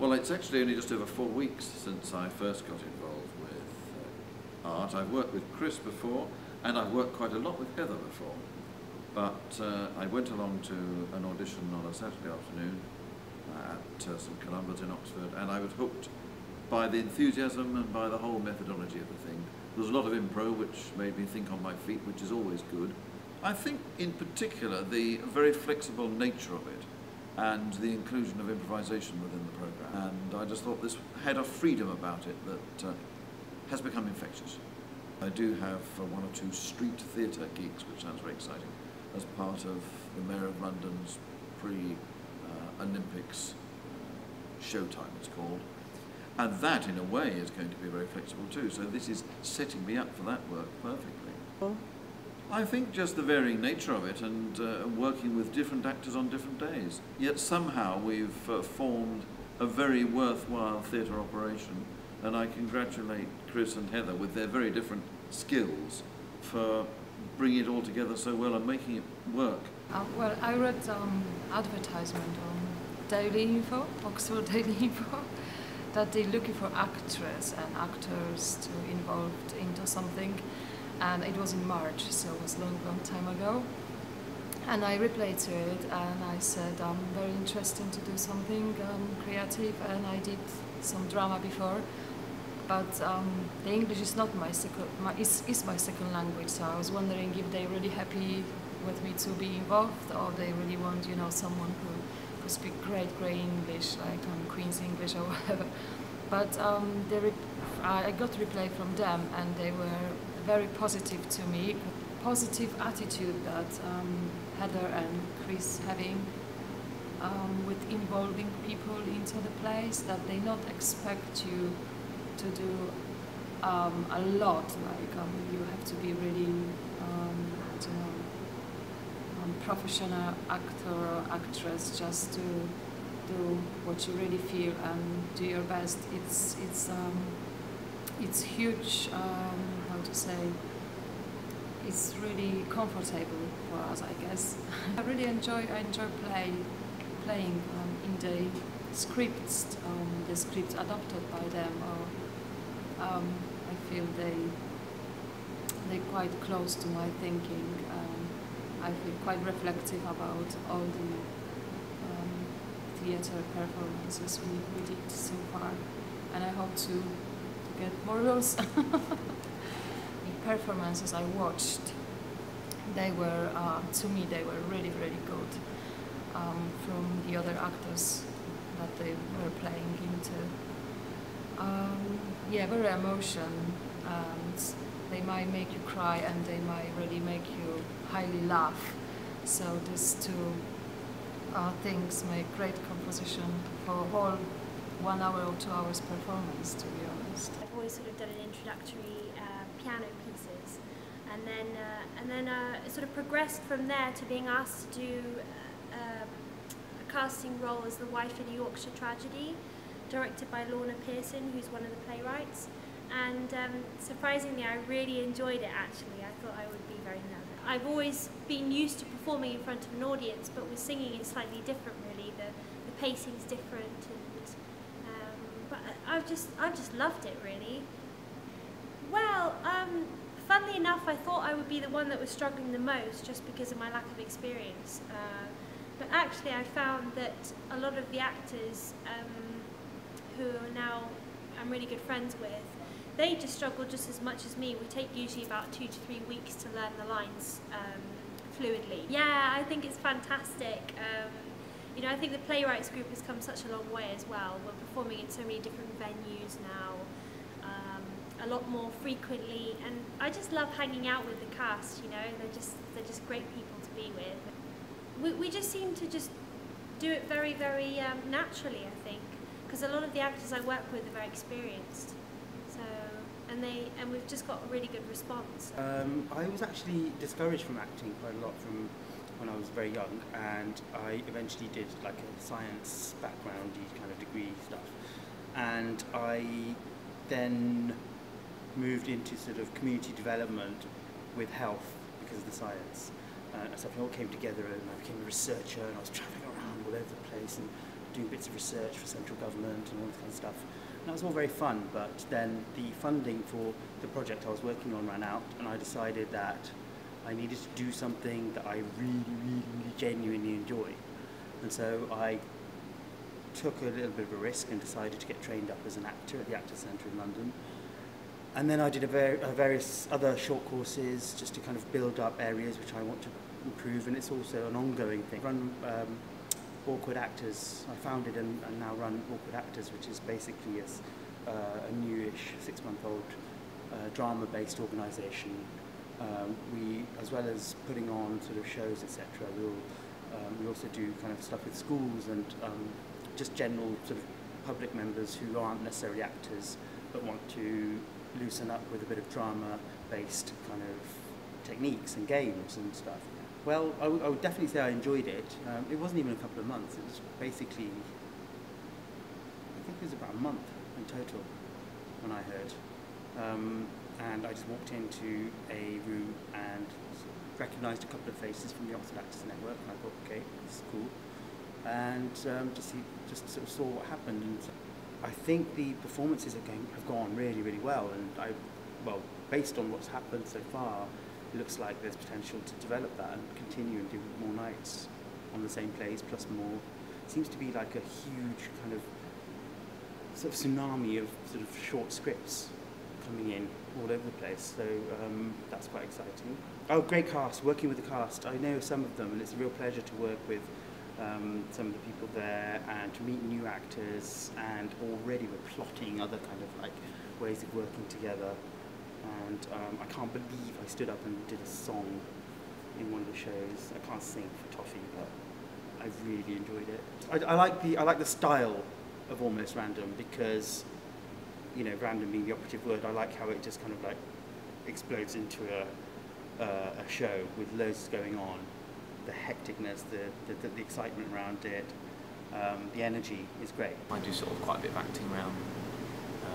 Well, it's actually only just over 4 weeks since I first got involved with art. I've worked with Chris before, and I've worked quite a lot with Heather before. But I went along to an audition on a Saturday afternoon at St Columba's in Oxford, and I was hooked by the enthusiasm and by the whole methodology of the thing. There was a lot of improv, which made me think on my feet, which is always good. I think, in particular, the very flexible nature of it and the inclusion of improvisation within the programme. And I just thought this had a freedom about it that has become infectious. I do have 1 or 2 street theatre gigs, which sounds very exciting, as part of the Mayor of London's pre-Olympics Showtime, it's called. And that, in a way, is going to be very flexible too. So this is setting me up for that work perfectly. I think just the varying nature of it and working with different actors on different days. Yet somehow we've formed a very worthwhile theatre operation, and I congratulate Chris and Heather with their very different skills for bringing it all together so well and making it work. Well, I read advertisement on Daily Info, Oxford Daily Info, that they're looking for actresses and actors to involved into something, and it was in March, so it was a long time ago. And I replied to it and I said I'm very interested to do something creative, and I did some drama before, but the English is not my is my second language, so I was wondering if they're really happy with me to be involved, or they really want, you know, someone who speak great English, like Queen's English or whatever. But I got a reply from them, and they were very positive to me, positive attitude that Heather and Chris having with involving people into the place, that they not expect you to do a lot, like you have to be really professional actor or actress just to do what you really feel and do your best. It's huge, how to say, it's really comfortable for us, I guess. I enjoy playing in the scripts adopted by them, or I feel they're quite close to my thinking. I feel quite reflective about all the theatre performances we did so far, and I hope to get more of those. The performances I watched, they were, to me, they were really good, from the other actors that they were playing into. Yeah, very emotion, and they might make you cry, and they might really make you highly laugh. So these two things make great composition for a whole 1 hour or 2 hours performance, to be honest. I've always sort of done an introductory piano pieces, and then it sort of progressed from there to being asked to do a casting role as the wife in a Yorkshire Tragedy, directed by Lorna Pearson, who's one of the playwrights. And surprisingly, I really enjoyed it, actually. I thought I would be very nervous. I've always been used to performing in front of an audience, but with singing it's slightly different, really. The pacing's different, and but I've just loved it, really. Well, funnily enough, I thought I would be the one that was struggling the most, just because of my lack of experience. But actually, I found that a lot of the actors who are now I'm really good friends with, they just struggle just as much as me. We take usually about 2 to 3 weeks to learn the lines fluidly. Yeah, I think it's fantastic. You know, I think the playwrights group has come such a long way as well. We're performing in so many different venues now, a lot more frequently, and I just love hanging out with the cast. You know, they're just great people to be with. We just seem to just do it very naturally, I think, because a lot of the actors I work with are very experienced. So, and we've just got a really good response. I was actually discouraged from acting quite a lot from when I was very young, and I eventually did like a science background-y kind of degree stuff, and I then moved into sort of community development with health because of the science. So it all came together, and I became a researcher, and I was travelling around all over the place, and doing bits of research for central government and all this kind of stuff. And that was all very fun, but then the funding for the project I was working on ran out, and I decided that I needed to do something that I really genuinely enjoy. And so I took a little bit of a risk and decided to get trained up as an actor at the Actors Centre in London. And then I did various other short courses just to kind of build up areas which I want to improve, and it's also an ongoing thing. I run Awkward Actors. I founded and now run Awkward Actors, which is basically a newish 6-month-old drama-based organisation. We, as well as putting on sort of shows, etc., we also do kind of stuff with schools and just general sort of public members who aren't necessarily actors but want to loosen up with a bit of drama-based kind of techniques and games and stuff. Well, I would definitely say I enjoyed it. It wasn't even a couple of months. It was basically, I think it was about a month in total when I heard. And I just walked into a room and recognised a couple of faces from the Oxford Actors Network, and I thought, okay, this is cool. And just sort of saw what happened. And I think the performances have gone really well. And well, based on what's happened so far, it looks like there's potential to develop that and continue and do more nights on the same plays, plus more. It seems to be like a huge kind of sort of tsunami of sort of short scripts coming in all over the place, so that's quite exciting. Oh, great cast, working with the cast. I know some of them, and it's a real pleasure to work with some of the people there and to meet new actors, and already we're plotting other kind of like ways of working together. And I can't believe I stood up and did a song in one of the shows. I can't sing for Toffee, but I really enjoyed it. I like the style of Almost Random because, you know, random being the operative word. I like how it just kind of like explodes into a show with loads going on. The hecticness, the excitement around it, the energy is great. I do sort of quite a bit of acting around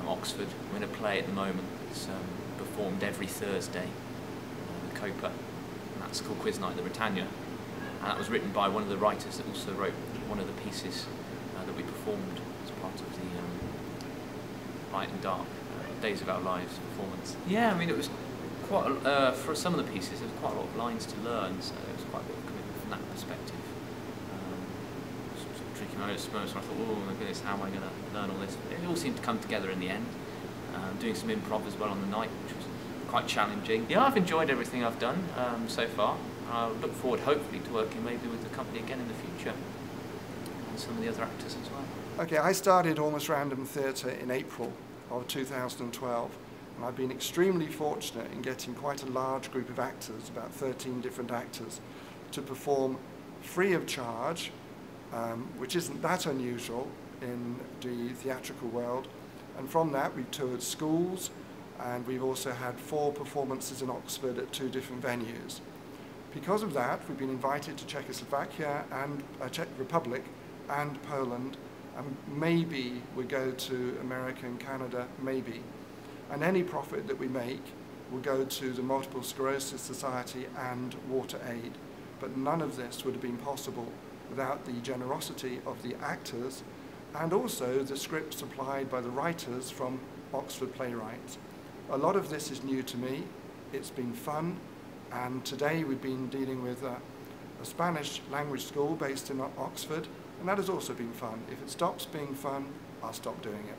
Oxford. I'm in a play at the moment that's performed every Thursday, the Copa, and that's called Quiz Night at the Britannia. And that was written by one of the writers that also wrote one of the pieces that we performed as part of the Light and Dark, Days of Our Lives performance. Yeah, I mean, it was quite, for some of the pieces, there was quite a lot of lines to learn, so it was quite a bit of commitment from that perspective. Sort of tricky moments where I thought, oh my goodness, how am I going to learn all this? But it all seemed to come together in the end. Doing some improv as well on the night, which was quite challenging. Yeah, I've enjoyed everything I've done so far. I look forward, hopefully, to working maybe with the company again in the future, and some of the other actors as well. Okay, I started Almost Random Theatre in April of 2012, and I've been extremely fortunate in getting quite a large group of actors, about 13 different actors, to perform free of charge, which isn't that unusual in the theatrical world. And from that, we've toured schools, and we've also had 4 performances in Oxford at 2 different venues. Because of that, we've been invited to Czechoslovakia and Czech Republic and Poland, and maybe we go to America and Canada, maybe. And any profit that we make will go to the Multiple Sclerosis Society and Water Aid. But none of this would have been possible without the generosity of the actors and also the script supplied by the writers from Oxford Playwrights. A lot of this is new to me. It's been fun, and today we've been dealing with a Spanish language school based in Oxford, and that has also been fun. If it stops being fun, I'll stop doing it.